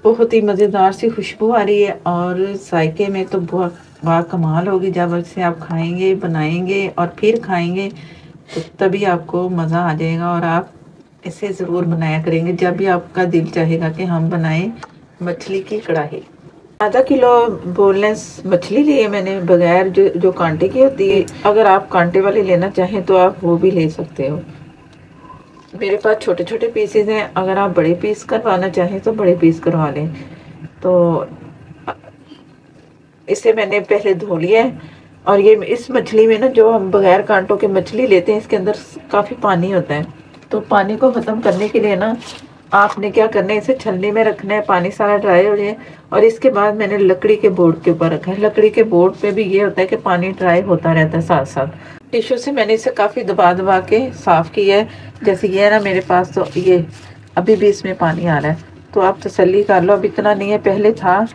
बहुत ही मज़ेदार सी खुशबू आ रही है और जायके में तो बहुत कमाल होगी। जब इसे आप खाएंगे, बनाएंगे और फिर खाएंगे तो तभी आपको मज़ा आ जाएगा और आप इसे ज़रूर बनाया करेंगे जब भी आपका दिल चाहेगा कि हम बनाएं मछली की कढ़ाई। आधा किलो बोनलेस मछली ली है मैंने, बगैर जो कांटे की होती है। अगर आप कांटे वाली लेना चाहें तो आप वो भी ले सकते हो। मेरे पास छोटे छोटे पीसेस हैं, अगर आप बड़े पीस करवाना चाहें तो बड़े पीस करवा लें। तो इसे मैंने पहले धो लिया है। और ये इस मछली में ना, जो हम बगैर कांटों के मछली लेते हैं, इसके अंदर काफ़ी पानी होता है। तो पानी को ख़त्म करने के लिए ना आपने क्या करना है, इसे छलनी में रखना है, पानी सारा ड्राई हो जाए। और इसके बाद मैंने लकड़ी के बोर्ड के ऊपर रखा है। लकड़ी के बोर्ड पे भी ये होता है कि पानी ड्राई होता रहता है साथ साथ। टिश्यू से मैंने इसे काफ़ी दबा दबा के साफ़ किया है। जैसे ये है ना मेरे पास, तो ये अभी भी इसमें पानी आ रहा है। तो आप तसल्ली कर लो, अब इतना नहीं है, पहले था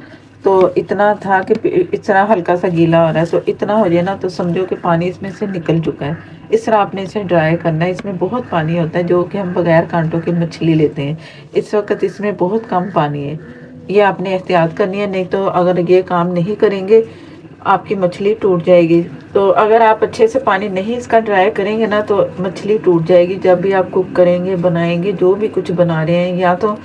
तो इतना था कि इतना हल्का सा गीला हो रहा है। तो इतना हो जाए ना तो समझो कि पानी इसमें से निकल चुका है। इस तरह आपने इसे ड्राई करना है। इसमें बहुत पानी होता है, जो कि हम बगैर कांटों की मछली लेते हैं। इस वक्त इसमें बहुत कम पानी है। ये आपने एहतियात करनी है, नहीं तो अगर ये काम नहीं करेंगे आपकी मछली टूट जाएगी। तो अगर आप अच्छे से पानी नहीं इसका ड्राई करेंगे ना तो मछली टूट जाएगी। जब भी आप कुक करेंगे, बनाएंगे, जो भी कुछ बना रहे हैं, या तो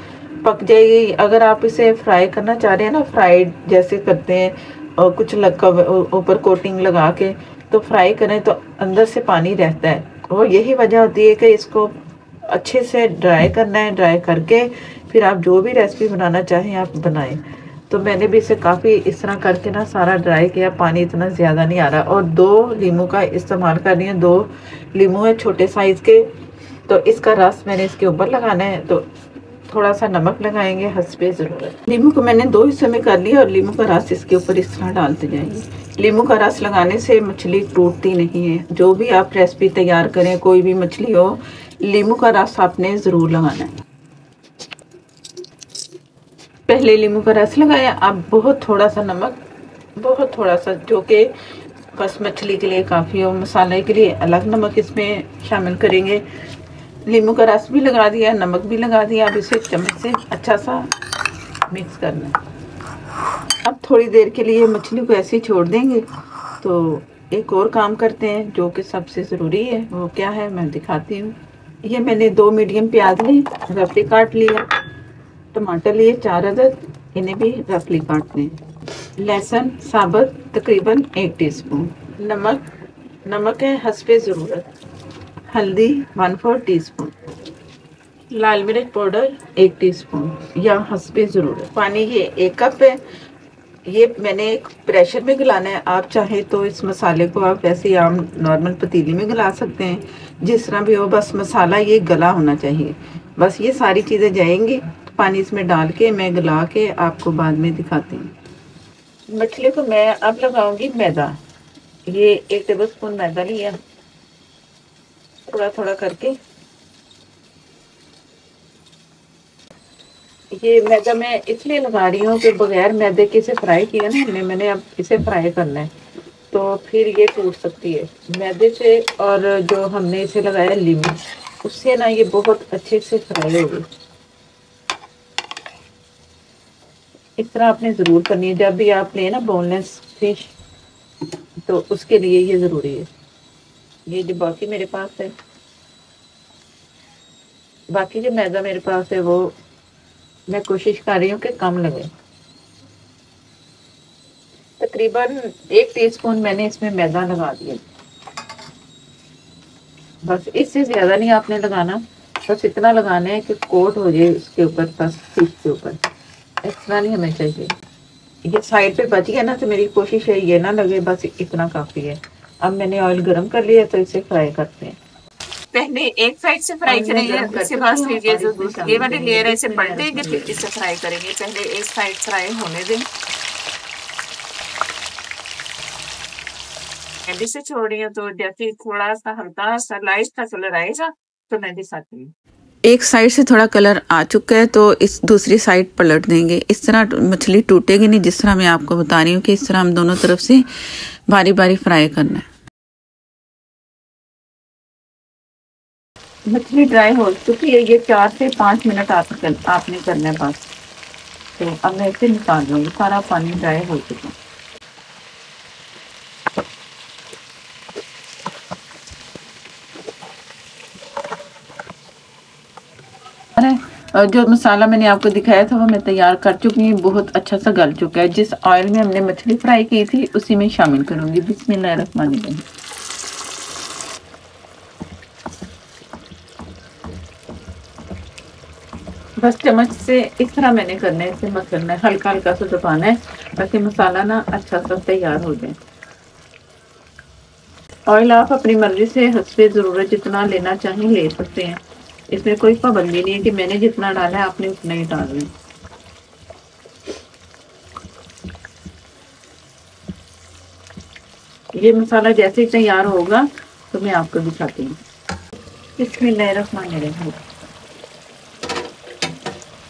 पक जाएगी। अगर आप इसे फ्राई करना चाह रहे हैं ना, फ्राइड जैसे करते हैं और कुछ ऊपर कोटिंग लगा के तो फ्राई करें तो अंदर से पानी रहता है। और यही वजह होती है कि इसको अच्छे से ड्राई करना है। ड्राई करके फिर आप जो भी रेसिपी बनाना चाहें आप बनाएं। तो मैंने भी इसे काफ़ी इस तरह करके ना सारा ड्राई किया। पानी इतना ज़्यादा नहीं आ रहा। और 2 लीमू का इस्तेमाल कर रही हूँ। 2 लीमू है छोटे साइज़ के। तो इसका रस मैंने इसके ऊपर लगाना है। तो थोड़ा सा नमक लगाएंगे हस्बे ज़रूरत। लीमू को मैंने 2 हिस्से में कर लिया और लीमू का रस इसके ऊपर इस तरह डालते जाएंगे। लीमू का रस लगाने से मछली टूटती नहीं है। जो भी आप रेसिपी तैयार करें, कोई भी मछली हो, लीमू का रस आपने ज़रूर लगाना है। पहले लीमू का रस लगाया, अब बहुत थोड़ा सा नमक, बहुत थोड़ा सा, जो कि बस मछली के लिए काफ़ी हो। मसाले के लिए अलग नमक इसमें शामिल करेंगे। लीमू का रस भी लगा दिया, नमक भी लगा दिया। अब इसे चम्मच से अच्छा सा मिक्स करना है। अब थोड़ी देर के लिए मछली को ऐसे ही छोड़ देंगे। तो एक और काम करते हैं जो कि सबसे ज़रूरी है। वो क्या है मैं दिखाती हूँ। ये मैंने 2 मीडियम प्याज ली, रफली काट लिया। टमाटर लिए 4 अदद, इन्हें भी रफली काटने। लहसुन साबुत तकरीबन 1 टीस्पून। नमक है हस्बे ज़रूरत। हल्दी 1/4 टीस्पून। लाल मिर्च पाउडर 1 टीस्पून या हस्बे ज़रूरत। पानी ये 1 कप है। ये मैंने एक प्रेशर में गलाना है। आप चाहे तो इस मसाले को आप वैसे आम नॉर्मल पतीली में गला सकते हैं, जिस तरह भी हो, बस मसाला ये गला होना चाहिए। बस ये सारी चीज़ें जाएंगी। पानी इसमें डाल के मैं गला के आपको बाद में दिखाती हूँ। मछली को मैं अब लगाऊंगी मैदा। ये 1 टेबल स्पून मैदा लिया, थोड़ा थोड़ा करके। ये मैदा मैं इसलिए लगा रही हूँ कि बगैर मैदे के इसे फ्राई किया ना हमने, मैंने अब इसे फ्राई करना है। तो फिर ये टूट सकती है मैदे से। और जो हमने इसे लगाया लीमू, उससे ना ये बहुत अच्छे से फ्राई होगी। इस तरह आपने ज़रूर करनी है जब भी आप लें ना बोनलेस फिश, तो उसके लिए ये ज़रूरी है। ये जो बाकी मेरे पास है, बाकी जो मैदा मेरे पास है, वो मैं कोशिश कर रही हूँ कि कम लगे। तकरीबन 1 टीस्पून मैंने इसमें मैदा लगा दिया। बस इससे ज़्यादा नहीं आपने लगाना, बस इतना लगाना है कि कोट हो जाए इसके ऊपर, बस फिश के ऊपर। इतना नहीं हमें चाहिए। ये साइड पे बच गया ना, तो मेरी कोशिश है ये ना लगे, बस इतना काफ़ी है। अब मैंने ऑयल गरम कर लिया, तो इसे फ्राई करते हैं। पहले एक साइड से फ्राई करेंगे, उसके बाद फिर ये जो ये वाली लेयर है इसे पलटेंगे, फिर इसे फ्राई करेंगे। पहले एक साइड फ्राई होने दें। मैं से छोड़ रही हूँ, तो जैसे थोड़ा सा हल्का सा लाइट सा कलर आएगा तो मैं दिखाती हूँ। एक साइड से थोड़ा कलर आ चुका है तो इस दूसरी साइड पलट देंगे। इस तरह मछली टूटेगी नहीं, जिस तरह मैं आपको बता रही हूँ कि इस तरह हम दोनों तरफ से बारी बारी फ्राई करना है। मछली ड्राई हो चुकी है। ये 4 से 5 मिनट आपने करना है बस। तो अब मैं इसे निकाल लूँगी, सारा पानी ड्राई हो चुका है। जो मसाला मैंने आपको दिखाया था वो मैं तैयार कर चुकी हूँ, बहुत अच्छा सा गल चुका है। जिस ऑयल में हमने मछली फ्राई की थी उसी में शामिल करूँगी। बिस्मिल्लाहिर्रहमानिर्रहीम। बस चम्मच से इस तरह मैंने करना है, इसे मसलना है, हल्का हल्का सा दबाना है ताकि मसाला ना अच्छा सा तैयार हो जाए। ऑयल आप अपनी मर्जी से हस्बे ज़रूरत जितना लेना चाहें ले सकते हैं, इसमें कोई पाबंदी नहीं है कि मैंने जितना डाला है आपने उतना ही डालना है। ये मसाला जैसे ही तैयार होगा तो मैं आपको दिखाती हूँ। बिस्मिल्लाहिर्रहमानिर्रहीम।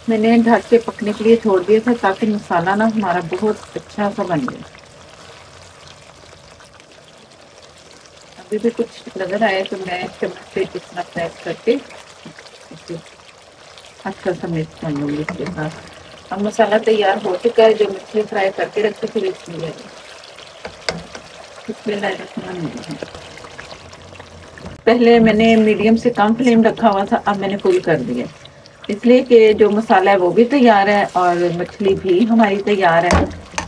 मैंने ढक के पकने के लिए छोड़ दिया था ताकि मसाला ना हमारा बहुत अच्छा सा बन जाए। अभी भी कुछ नजर आए तो मैं चम्मच से जितना प्रेस करके अच्छा सा मिक्स कर लूँगी इसके साथ। अब मसाला तैयार हो चुका है, जो मछली फ्राई करके रखे थे इसमें पहले मैंने मीडियम से कम फ्लेम रखा हुआ था, अब मैंने फुल कर दिया, इसलिए कि जो मसाला है वो भी तैयार है और मछली भी हमारी तैयार है।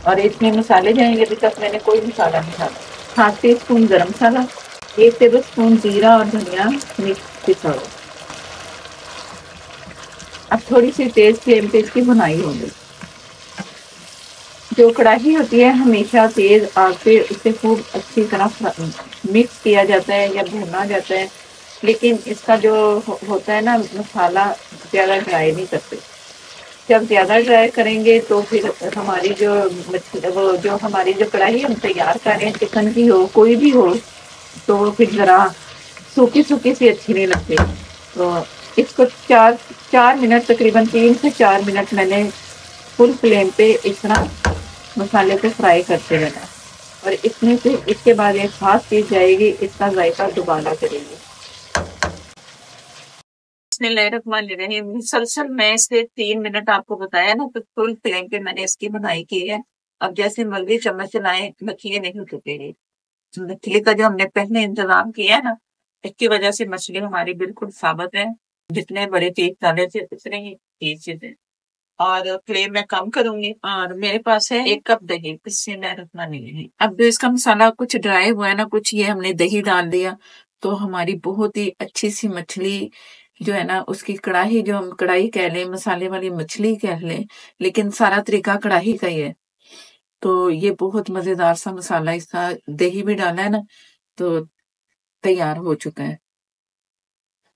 और इसमें मसाले जाएंगे, अभी तक मैंने कोई मसाला नहीं डाला। 1/2 टीस्पून गरम मसाला, 1 टेबलस्पून जीरा और धनिया मिक्स पिसा हुआ। अब थोड़ी सी तेज फ्लेम पे इसकी भुनाई होगी। जो कढ़ाई होती है हमेशा तेज आग पे उसे खूब अच्छी तरह मिक्स किया जाता है या भुना जाता है, लेकिन इसका जो होता है ना मसाला ज़्यादा ड्राई नहीं करते। जब ज़्यादा ड्राई करेंगे तो फिर हमारी जो वो जो हमारी जो कढ़ाई हम तैयार कर रहे हैं, चिकन की हो कोई भी हो, तो फिर ज़रा सूखी सूखी सी अच्छी नहीं लगती। तो इसको 4 मिनट, तकरीबन 3 से 4 मिनट मैंने फुल फ्लेम पे इस तरह मसाले को फ्राई करते रहना। और इसमें से इसके बाद एक खास चीज जाएगी, इसका जायका दोबारा करेंगे। बिस्मिल्लाहिर्रहमानिर्रहीम। मुसलसल मैं इसे 3 मिनट आपको बताया ना, तो फुल फ्लेम पे मैंने इसकी बनाई की है। अब जैसे मर्जी चम्मच चलाएं, मछली नहीं टूटेगी। मछली का जो हमने पहले इंतजाम किया है ना, इसकी वजह से मछली हमारी बिल्कुल साबित है। जितने बड़े पीस डाले थे उतने ही पीस थे। और फ्लेम मैं कम करूंगी। और मेरे पास है 1 कप दही। बिस्मिल्लाहिर्रहमानिर्रहीम। अब जो इसका मसाला कुछ ड्राई हुआ है ना, कुछ ये हमने दही डाल दिया, तो हमारी बहुत ही अच्छी सी मछली जो है ना, उसकी कढ़ाई, जो हम कढ़ाई कह लें, मसाले वाली मछली कह लें, लेकिन सारा तरीका कढ़ाई का ही है। तो ये बहुत मजेदार सा मसाला, इसका दही भी डाला है ना, तो तैयार हो चुका है।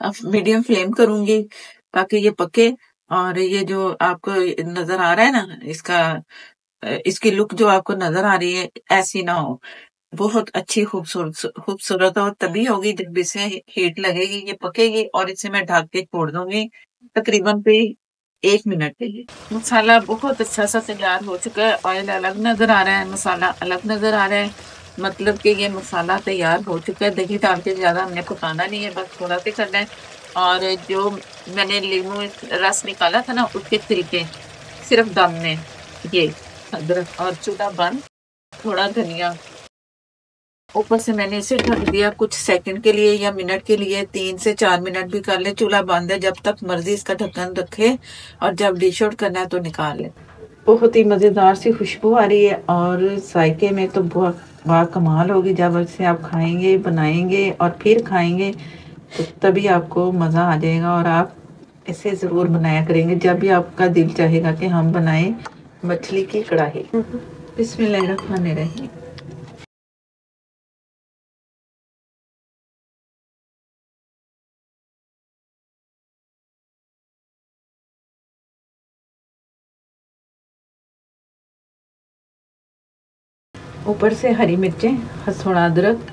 अब मीडियम फ्लेम करूंगी ताकि ये पके। और ये जो आपको नजर आ रहा है ना, इसकी लुक जो आपको नजर आ रही है ऐसी ना हो, बहुत अच्छी खूबसूरत खूबसूरत और तभी होगी जब इसे हीट लगेगी, ये पकेगी। और इसे मैं ढक के छोड़ दूंगी तकरीबन पे 1 मिनट के लिए। मसाला बहुत अच्छा सा तैयार हो चुका है। ऑयल अलग नजर आ रहा है, मसाला अलग नजर आ रहा है, मतलब कि ये मसाला तैयार हो चुका है। दही डाल के ज्यादा हमने पकाना नहीं है, बस थोड़ा सा करना है। और जो मैंने लीमू रस निकाला था ना, उसके छिलके सिर्फ दम में, ये अदरक और चूल्हा बंद, थोड़ा धनिया ऊपर से मैंने इसे ढक दिया कुछ सेकंड के लिए या मिनट के लिए, 3 से 4 मिनट भी कर ले। चूल्हा बंद है, जब तक मर्जी इसका ढक्कन रखे, और जब डिश आउट करना है तो निकाल ले। बहुत ही मजेदार सी खुशबू आ रही है और जायके में तो बहुत कमाल होगी। जब इसे आप खाएंगे, बनाएंगे और फिर खाएंगे तो तभी आपको मज़ा आ जाएगा। और आप इसे ज़रूर बनाया करेंगे जब भी आपका दिल चाहेगा कि हम बनाएं मछली की कढ़ाई। बिस्मिल्लाहिर्रहमानिर्रहीम। ऊपर से हरी मिर्चें, थोड़ा अदरक